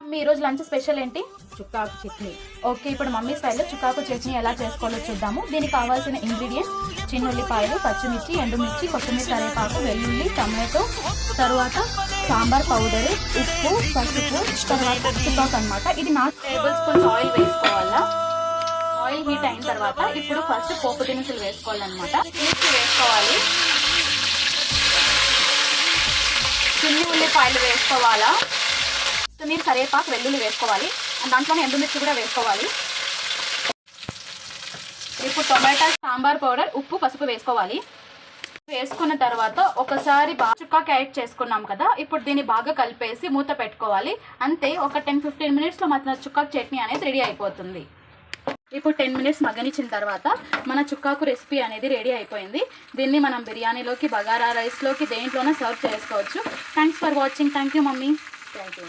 మీ ఈరోజు lunch special ఏంటి? చుక్కాకు chutney. Okay, ఇప్పుడు మమ్మీ స్టైల్లో చుక్కాకు చట్నీ ఎలా చేసుకోవాలో చూద్దాము. దీనికి కావాల్సిన ఇంగ్రీడియంట్స్ చిన్న ఉల్లిపాయలు, పచ్చిమిర్చి, ఎండుమిర్చి, కొత్తిమీర, కరివేపాకు, వెల్లుల్లి, టమాటో, తర్వాత సాంబార్ పౌడరు, ఉప్పు, పసుపు, తర్వాత చుక్కాకు అనమాట. ఇది 4 టేబుల్ స్పూన్స్ ఆయిల్ వేసుకోవాలా. ఆయిల్ హీట్ అయిన తర్వాత ఇప్పుడు ఫస్ట్ పోపు దినుసులు వేసుకోవాలన్నమాట. మిర్చి వేసుకోవాలి, చిన్ని ఉల్లిపాయలు వేసుకోవాలా, మీరు కరివేపాకు, వెల్లుల్లి వేసుకోవాలి, దాంట్లోనే ఎండుమిర్చి కూడా వేసుకోవాలి. ఇప్పుడు టొమాటో, సాంబార్ పౌడర్, ఉప్పు, పసుపు వేసుకోవాలి. వేసుకున్న తర్వాత ఒకసారి బాగా చుక్కాకు యాడ్ చేసుకున్నాం కదా, ఇప్పుడు దీన్ని బాగా కలిపేసి మూత పెట్టుకోవాలి. అంతే, ఒక 10-15 మినిట్స్లో మాత్రం చుక్కాకు చట్నీ అనేది రెడీ అయిపోతుంది. ఇప్పుడు 10 మినిట్స్ మగ్గనిచ్చిన తర్వాత మన చుక్కాకు రెసిపీ అనేది రెడీ అయిపోయింది. దీన్ని మనం బిర్యానీలోకి, బగారా రైస్లోకి దేంట్లోనే సర్వ్ చేసుకోవచ్చు. Thanks for watching. Thank you mummy. Thank you.